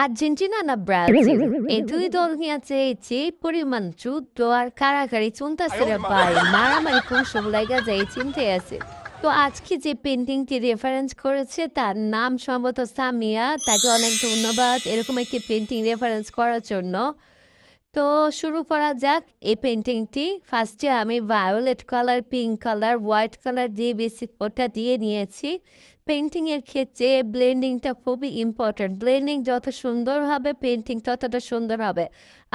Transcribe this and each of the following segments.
Argentina না Brazil এই দুই দল নিয়ে যে পরিমাণ যুদ্ধ আর কারাকারি চলতেছে রে ভাই, মারামারি কোন সব লাইগা যায় চিনতে আছে। তো আজকে যে পেন্টিংটি রেফারেন্স করেছে তার নাম সম্ভবত সামিয়া, তাকে অনেক ধন্যবাদ এরকম একটি পেন্টিং রেফারেন্স করার জন্য। তো শুরু করা যাক এই পেন্টিংটি। ফার্স্টে আমি violet colour, pink colour, white colour দিয়ে বেসিক ওটা দিয়ে নিয়েছি। পেন্টিংয়ের ক্ষেত্রে ব্লেন্ডিংটা খুবই ইম্পর্ট্যান্ট। ব্লেন্ডিং যত সুন্দর হবে পেন্টিং ততটা সুন্দর হবে।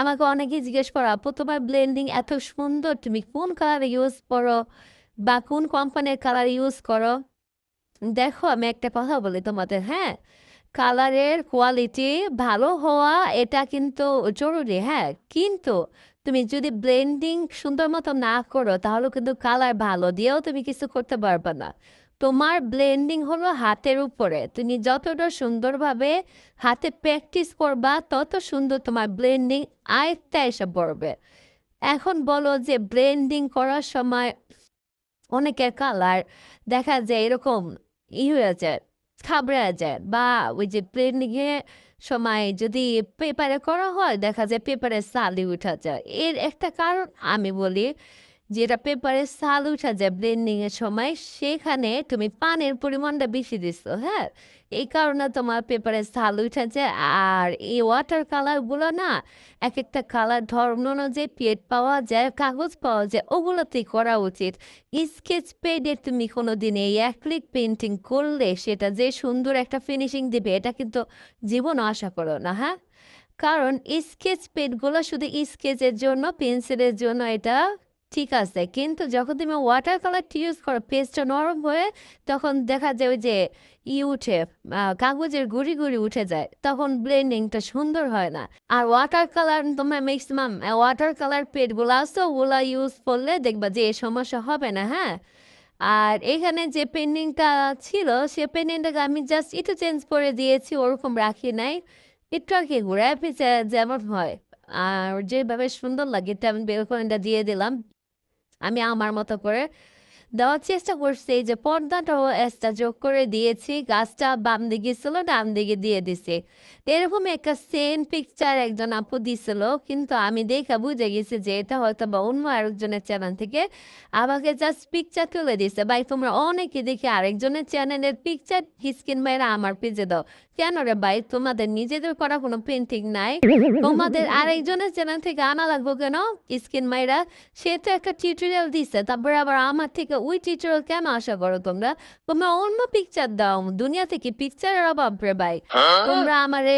আমাকে অনেকেই জিজ্ঞেস করো, আপু তোমার ব্লেন্ডিং এত সুন্দর, তুমি কোন কালার ইউজ করো বা কোন কোম্পানির কালার ইউজ করো? দেখো আমি একটা কথা বলি তোমাদের, হ্যাঁ, কালারের কোয়ালিটি ভালো হওয়া এটা কিন্তু জরুরি, হ্যাঁ, কিন্তু তুমি যদি ব্লেন্ডিং সুন্দর মতো না করো তাহলে কিন্তু কালার ভালো দিয়েও তুমি কিছু করতে পারবে না। তোমার ব্লেন্ডিং হলো হাতের উপরে, তুমি যতটা সুন্দরভাবে হাতে প্র্যাকটিস করবা তত সুন্দর তোমার ব্লেন্ডিং আয়ত্তে এসে পড়বে। এখন বলো যে ব্লেন্ডিং করার সময় অনেকের কালার দেখা যায় এরকম হয়ে যায়, খাবড়া যায়, বা ওই যে প্লেনিংয়ে সময় যদি পেপারে করা হয় দেখা যায় পেপারে সালি উঠা যায়। এর একটা কারণ আমি বলি, যেটা পেপারে সাল উঠা যায় ব্লেন্ডিং এর সময়, সেখানে তুমি পানির পরিমাণটা বেশি দিছো, হ্যাঁ, এই কারণে তোমার পেপারে সাল উঠা যায়। আর এই ওয়াটার কালার গুলো না, এক একটা কালার ধর্ম অনুযায়ী পেট পাওয়া যায়, কাগজ পাওয়া যায়, ওগুলোতেই করা উচিত। স্কেচ পেডে তুমি কোনোদিন এই অ্যাক্রিলিক পেন্টিং করলে সেটা যে সুন্দর একটা ফিনিশিং দিবে এটা কিন্তু জীবনও আশা করো না, হ্যাঁ। কারণ স্কেচ পেনগুলো শুধু স্কেচের জন্য, পেন্সিলের জন্য এটা ঠিক আছে, কিন্তু যখন তুমি ওয়াটার কালারটি ইউজ করো পেজটা নরম হয়ে তখন দেখা যায় ওই যে উঠে, কাগজের গুড়ি গুড়ি উঠে যায়, তখন ব্লেন্ডিংটা সুন্দর হয় না। আর ওয়াটার কালার তোমার ম্যাক্সিমাম ওয়াটার কালার পেডগুলো আছে ওগুলা ইউজ করলে দেখবা যে এই সমস্যা হবে না, হ্যাঁ। আর এখানে যে পেন্টিংটা ছিল সে পেন্টিংটাকে আমি জাস্ট একটু চেঞ্জ করে দিয়েছি, ওরকম রাখি নাই, একটু আর কি ঘুরায় পিছে যেমন হয় আর যেভাবে সুন্দর লাগে তেমন বের করে এটা দিয়ে দিলাম। আমি আমার মতো করে দেওয়ার চেষ্টা করছি, এই যে পর্দাটাও এক্সট্রা যোগ করে দিয়েছি, গাছটা বাম দিকে ছিল ডান দিকে দিয়ে দিছি। এরকম একটা সেম পিকচার একজন আপু দিছিল, কিন্তু আমি দেখা বুঝে গেছি যে এটা হয়তো বা অন্য আরেকজনের চ্যানেল থেকে আমাকে জাস্ট পিকচার তুলে দিছে। ভাই তোমরা অনেকে দেখে আরেকজনের চ্যানেলের পিকচার স্ক্রিন বাইরে আমার পেজে দাও, কেন রে ভাই? তোমাদের নিজেদের করা কোনো পেন্টিং নাই, তোমাদের আরেকজনের চ্যানেল থেকে আনা লাগবো কেন স্ক্রিন মাইরা? সে তো একটা টিউটোরিয়াল দিছে, তারপরে আবার আমার থেকে ওই টিউটোরিয়াল কেন আশা করো তোমরা? তোমরা অন্য পিকচার দাও, দুনিয়া থেকে পিকচারের অভাব রে ভাই। তোমরা আমারে